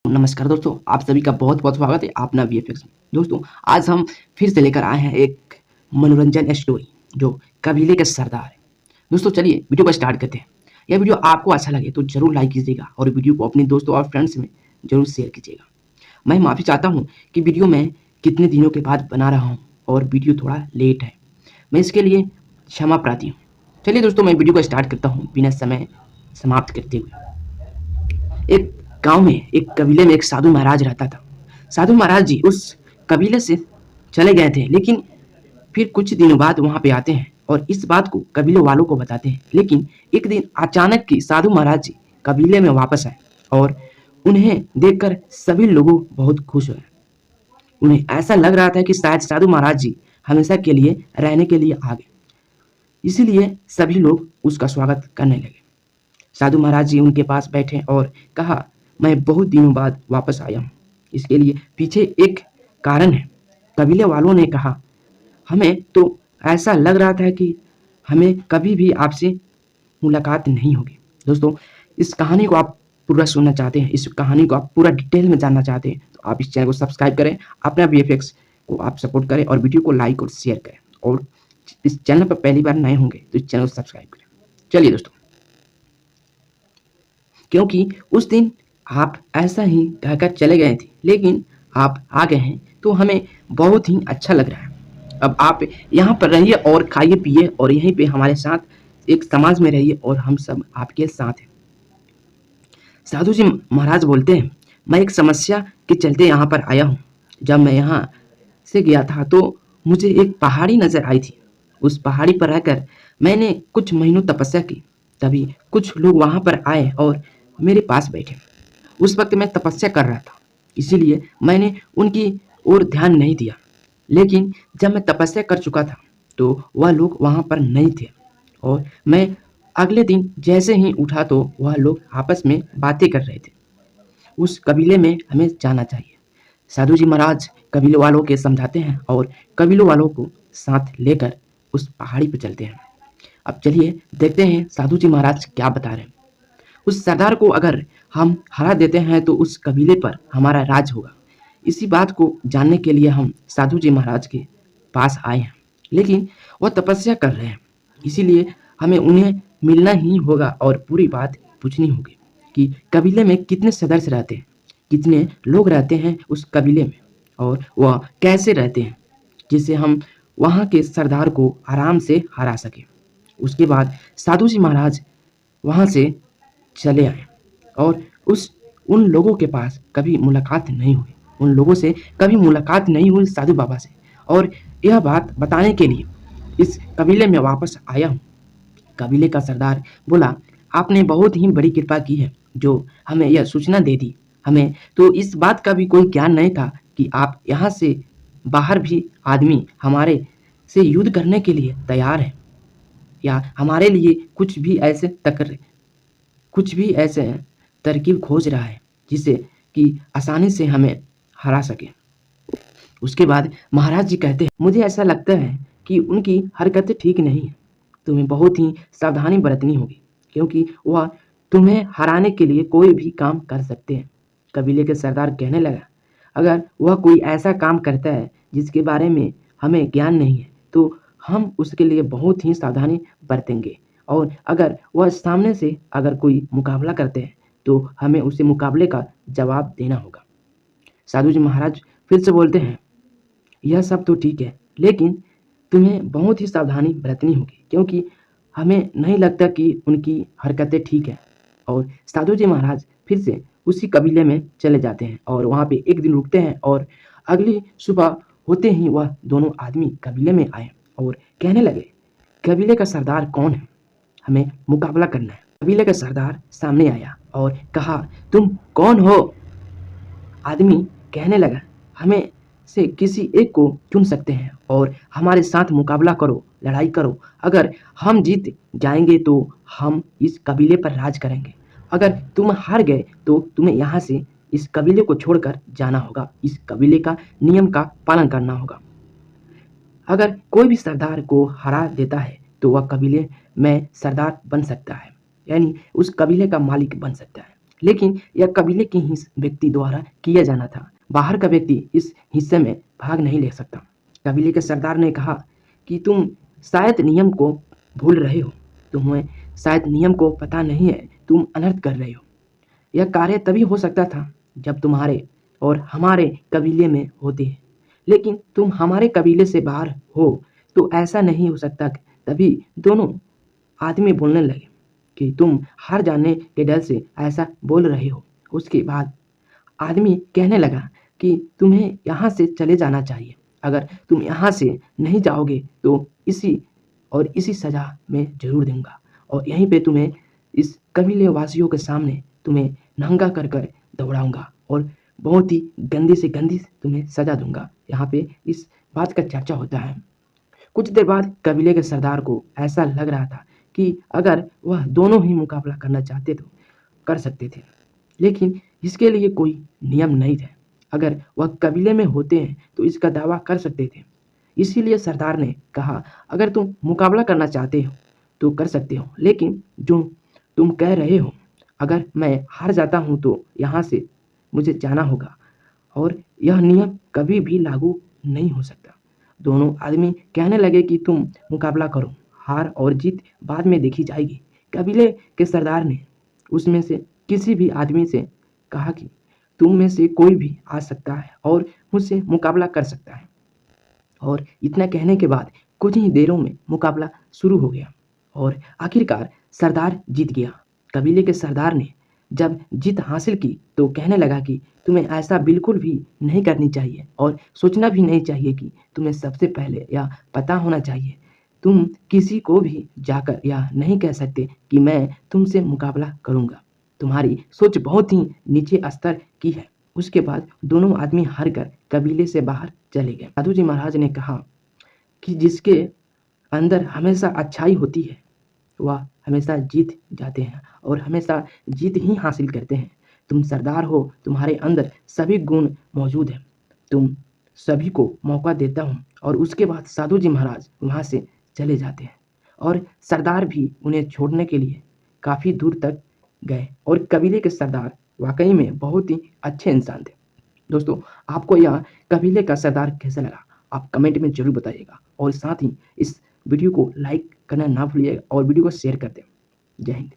नमस्कार दोस्तों, आप सभी का बहुत बहुत स्वागत है अपना वीएफएक्स में। दोस्तों, आज हम फिर से लेकर आए हैं एक मनोरंजन स्टोरी जो कबीले के सरदार है। दोस्तों, चलिए वीडियो को स्टार्ट करते हैं। यह वीडियो आपको अच्छा लगे तो जरूर लाइक कीजिएगा और वीडियो को अपने दोस्तों और फ्रेंड्स में जरूर शेयर कीजिएगा। मैं माफ़ी चाहता हूँ कि वीडियो मैं कितने दिनों के बाद बना रहा हूँ और वीडियो थोड़ा लेट है। मैं इसके लिए क्षमा प्रार्थी हूँ। चलिए दोस्तों, मैं वीडियो को स्टार्ट करता हूँ बिना समय समाप्त करते हुए। एक गांव में एक कबीले में एक साधु महाराज रहता था। साधु महाराज जी उस कबीले से चले गए थे, लेकिन फिर कुछ दिनों बाद वहां पे आते हैं और इस बात को कबीले वालों को बताते हैं। लेकिन एक दिन अचानक की साधु महाराज जी कबीले में वापस आए और उन्हें देखकर सभी लोग बहुत खुश हुए। उन्हें ऐसा लग रहा था कि शायद साधु महाराज जी हमेशा के लिए रहने के लिए आ गए, इसीलिए सभी लोग उसका स्वागत करने लगे। साधु महाराज जी उनके पास बैठे और कहा, मैं बहुत दिनों बाद वापस आया हूँ। इसके लिए पीछे एक कारण है। कबीले वालों ने कहा, हमें तो ऐसा लग रहा था कि हमें कभी भी आपसे मुलाकात नहीं होगी। दोस्तों, इस कहानी को आप पूरा सुनना चाहते हैं, इस कहानी को आप पूरा डिटेल में जानना चाहते हैं तो आप इस चैनल को सब्सक्राइब करें, अपना वीएफएक्स को आप सपोर्ट करें और वीडियो को लाइक और शेयर करें। और इस चैनल पर पहली बार नए होंगे तो इस चैनल को सब्सक्राइब करें। चलिए दोस्तों, क्योंकि उस दिन आप ऐसा ही कहकर चले गए थे, लेकिन आप आ गए हैं तो हमें बहुत ही अच्छा लग रहा है। अब आप यहाँ पर रहिए और खाइए पिए और यहीं पे हमारे साथ एक समाज में रहिए और हम सब आपके साथ हैं। साधु जी महाराज बोलते हैं, मैं एक समस्या के चलते यहाँ पर आया हूँ। जब मैं यहाँ से गया था तो मुझे एक पहाड़ी नजर आई थी। उस पहाड़ी पर रहकर मैंने कुछ महीनों तपस्या की। तभी कुछ लोग वहां पर आए और मेरे पास बैठे। उस वक्त मैं तपस्या कर रहा था, इसीलिए मैंने उनकी ओर ध्यान नहीं दिया। लेकिन जब मैं तपस्या कर चुका था तो वह लोग वहां पर नहीं थे और मैं अगले दिन जैसे ही उठा तो वह लोग आपस में बातें कर रहे थे। उस कबीले में हमें जाना चाहिए। साधु जी महाराज कबीले वालों के समझाते हैं और कबीलों वालों को साथ लेकर उस पहाड़ी पर चलते हैं। अब चलिए देखते हैं साधु जी महाराज क्या बता रहे हैं। उस सरदार को अगर हम हरा देते हैं तो उस कबीले पर हमारा राज होगा। इसी बात को जानने के लिए हम साधु जी महाराज के पास आए हैं, लेकिन वह तपस्या कर रहे हैं, इसीलिए हमें उन्हें मिलना ही होगा और पूरी बात पूछनी होगी कि कबीले में कितने सदस्य रहते हैं, कितने लोग रहते हैं उस कबीले में और वह कैसे रहते हैं, जिससे हम वहाँ के सरदार को आराम से हरा सकें। उसके बाद साधु जी महाराज वहाँ से चले आए और उन लोगों के पास कभी मुलाकात नहीं हुई। उन लोगों से कभी मुलाकात नहीं हुई साधु बाबा से, और यह बात बताने के लिए इस कबीले में वापस आया हूँ। कबीले का सरदार बोला, आपने बहुत ही बड़ी कृपा की है जो हमें यह सूचना दे दी। हमें तो इस बात का भी कोई ज्ञान नहीं था कि आप यहाँ से बाहर भी आदमी हमारे से युद्ध करने के लिए तैयार है, या हमारे लिए कुछ भी ऐसे तरकीब खोज रहा है जिससे कि आसानी से हमें हरा सके। उसके बाद महाराज जी कहते हैं, मुझे ऐसा लगता है कि उनकी हरकतें ठीक नहीं है। तुम्हें बहुत ही सावधानी बरतनी होगी, क्योंकि वह तुम्हें हराने के लिए कोई भी काम कर सकते हैं। कबीले के सरदार कहने लगा, अगर वह कोई ऐसा काम करता है जिसके बारे में हमें ज्ञान नहीं है तो हम उसके लिए बहुत ही सावधानी बरतेंगे, और अगर वह सामने से अगर कोई मुकाबला करते हैं तो हमें उसे मुकाबले का जवाब देना होगा। साधु जी महाराज फिर से बोलते हैं, यह सब तो ठीक है, लेकिन तुम्हें बहुत ही सावधानी बरतनी होगी, क्योंकि हमें नहीं लगता कि उनकी हरकतें ठीक है। और साधु जी महाराज फिर से उसी कबीले में चले जाते हैं और वहाँ पे एक दिन रुकते हैं, और अगली सुबह होते ही वह दोनों आदमी कबीले में आए और कहने लगे, कबीले का सरदार कौन है, हमें मुकाबला करना है। कबीले का सरदार सामने आया और कहा, तुम कौन हो? आदमी कहने लगा, हमें से किसी एक को चुन सकते हैं और हमारे साथ मुकाबला करो, लड़ाई करो। अगर हम जीत जाएंगे तो हम इस कबीले पर राज करेंगे। अगर तुम हार गए तो तुम्हें यहाँ से इस कबीले को छोड़कर जाना होगा, इस कबीले का नियम का पालन करना होगा। अगर कोई भी सरदार को हरा देता है तो वह कबीले में सरदार बन सकता है, यानी उस कबीले का मालिक बन सकता है। लेकिन यह कबीले के ही व्यक्ति द्वारा किया जाना था। बाहर का व्यक्ति इस हिस्से में भाग नहीं ले सकता। कबीले के सरदार ने कहा कि तुम शायद नियम को भूल रहे हो, तुम्हें शायद नियम को पता नहीं है, तुम अनर्थ कर रहे हो। यह कार्य तभी हो सकता था जब तुम्हारे और हमारे कबीले में होते हैं, लेकिन तुम हमारे कबीले से बाहर हो तो ऐसा नहीं हो सकता। तभी दोनों आदमी बोलने लगे कि तुम हार जाने के डर से ऐसा बोल रहे हो। उसके बाद आदमी कहने लगा कि तुम्हें यहाँ से चले जाना चाहिए। अगर तुम यहाँ से नहीं जाओगे तो इसी सज़ा मैं ज़रूर दूँगा और यहीं पे तुम्हें इस कबीले वासियों के सामने तुम्हें नंगा कर कर दौड़ाऊँगा और बहुत ही गंदी से गंदी तुम्हें सज़ा दूँगा। यहाँ पे इस बात का चर्चा होता है। कुछ देर बाद कबीले के सरदार को ऐसा लग रहा था कि अगर वह दोनों ही मुकाबला करना चाहते तो कर सकते थे, लेकिन इसके लिए कोई नियम नहीं थे। अगर वह कबीले में होते हैं तो इसका दावा कर सकते थे। इसीलिए सरदार ने कहा, अगर तुम मुकाबला करना चाहते हो तो कर सकते हो, लेकिन जो तुम कह रहे हो, अगर मैं हार जाता हूँ तो यहाँ से मुझे जाना होगा और यह नियम कभी भी लागू नहीं हो सकता। दोनों आदमी कहने लगे कि तुम मुकाबला करो, हार और जीत बाद में देखी जाएगी। कबीले के सरदार ने उसमें से किसी भी आदमी से कहा कि तुम में से कोई भी आ सकता है और मुझसे मुकाबला कर सकता है। और इतना कहने के बाद कुछ ही देरों में मुकाबला शुरू हो गया और आखिरकार सरदार जीत गया। कबीले के सरदार ने जब जीत हासिल की तो कहने लगा कि तुम्हें ऐसा बिल्कुल भी नहीं करनी चाहिए और सोचना भी नहीं चाहिए कि तुम्हें सबसे पहले यह पता होना चाहिए। तुम किसी को भी जाकर यह नहीं कह सकते कि मैं तुमसे मुकाबला करूँगा। तुम्हारी सोच बहुत ही नीचे स्तर की है। उसके बाद दोनों आदमी हार कर कबीले से बाहर चले गए। साधु जी महाराज ने कहा कि जिसके अंदर हमेशा अच्छाई होती है वह हमेशा जीत जाते हैं और हमेशा जीत ही हासिल करते हैं। तुम सरदार हो, तुम्हारे अंदर सभी गुण मौजूद हैं। तुम सभी को मौका देता हूँ। और उसके बाद साधु जी महाराज वहाँ से चले जाते हैं और सरदार भी उन्हें छोड़ने के लिए काफ़ी दूर तक गए और कबीले के सरदार वाकई में बहुत ही अच्छे इंसान थे। दोस्तों, आपको यह कबीले का सरदार कैसा लगा? आप कमेंट में ज़रूर बताइएगा और साथ ही इस वीडियो को लाइक करना ना भूलिएगा और वीडियो को शेयर कर दें। जय हिंद।